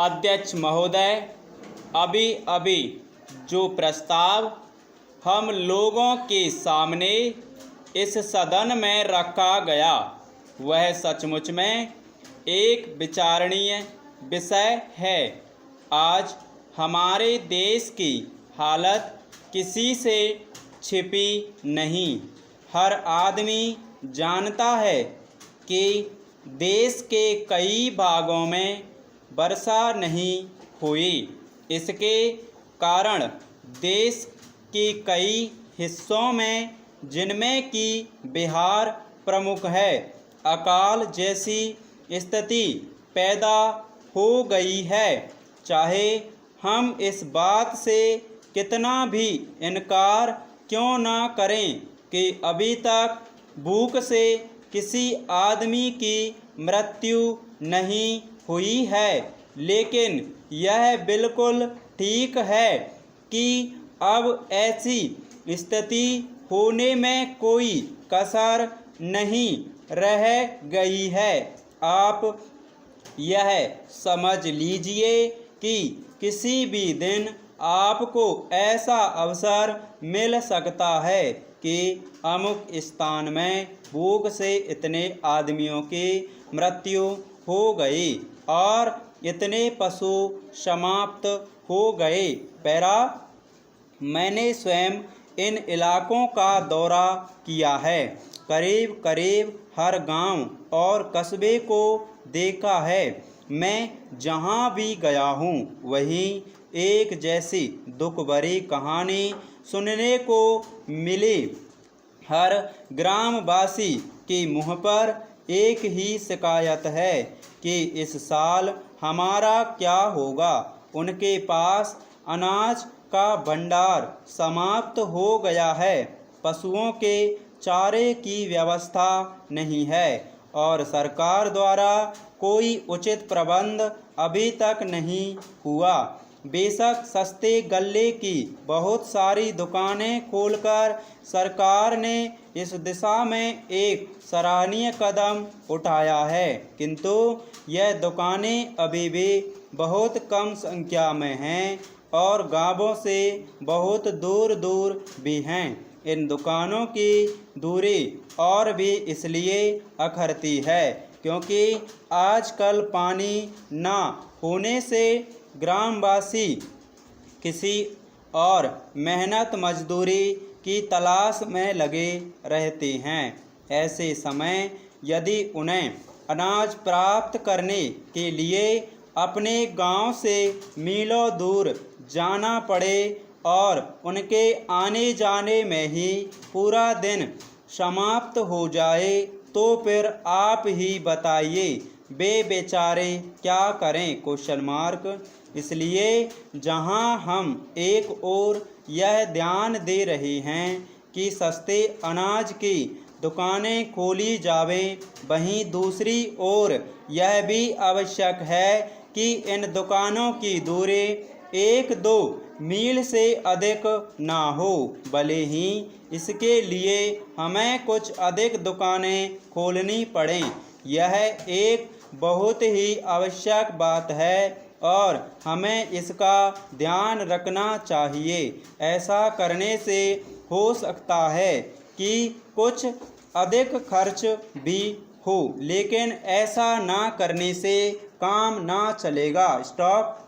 अध्यक्ष महोदय, अभी अभी जो प्रस्ताव हम लोगों के सामने इस सदन में रखा गया वह सचमुच में एक विचारणीय विषय है। आज हमारे देश की हालत किसी से छिपी नहीं। हर आदमी जानता है कि देश के कई भागों में वर्षा नहीं हुई। इसके कारण देश के कई हिस्सों में, जिनमें कि बिहार प्रमुख है, अकाल जैसी स्थिति पैदा हो गई है। चाहे हम इस बात से कितना भी इनकार क्यों ना करें कि अभी तक भूख से किसी आदमी की मृत्यु नहीं हुई है, लेकिन यह बिल्कुल ठीक है कि अब ऐसी स्थिति होने में कोई कसर नहीं रह गई है। आप यह समझ लीजिए कि किसी भी दिन आपको ऐसा अवसर मिल सकता है कि अमुक स्थान में भूख से इतने आदमियों की मृत्यु हो गई और इतने पशु समाप्त हो गए। पैरा, मैंने स्वयं इन इलाकों का दौरा किया है। करीब करीब हर गांव और कस्बे को देखा है। मैं जहां भी गया हूं वहीं एक जैसी दुख भरी कहानी सुनने को मिली। हर ग्रामवासी के मुंह पर एक ही शिकायत है कि इस साल हमारा क्या होगा। उनके पास अनाज का भंडार समाप्त हो गया है, पशुओं के चारे की व्यवस्था नहीं है और सरकार द्वारा कोई उचित प्रबंध अभी तक नहीं हुआ। बेशक सस्ते गल्ले की बहुत सारी दुकानें खोलकर सरकार ने इस दिशा में एक सराहनीय कदम उठाया है, किंतु यह दुकानें अभी भी बहुत कम संख्या में हैं और गांवों से बहुत दूर दूर भी हैं। इन दुकानों की दूरी और भी इसलिए अखरती है क्योंकि आजकल पानी न होने से ग्रामवासी किसी और मेहनत मजदूरी की तलाश में लगे रहते हैं। ऐसे समय यदि उन्हें अनाज प्राप्त करने के लिए अपने गांव से मीलों दूर जाना पड़े और उनके आने जाने में ही पूरा दिन समाप्त हो जाए, तो फिर आप ही बताइए वे बेचारे क्या करें? इसलिए जहां हम एक ओर यह ध्यान दे रहे हैं कि सस्ते अनाज की दुकानें खोली जावें, वहीं दूसरी ओर यह भी आवश्यक है कि इन दुकानों की दूरी 1-2 मील से अधिक ना हो। भले ही इसके लिए हमें कुछ अधिक दुकानें खोलनी पड़ें, यह एक बहुत ही आवश्यक बात है और हमें इसका ध्यान रखना चाहिए। ऐसा करने से हो सकता है कि कुछ अधिक खर्च भी हो, लेकिन ऐसा ना करने से काम ना चलेगा। स्टॉप।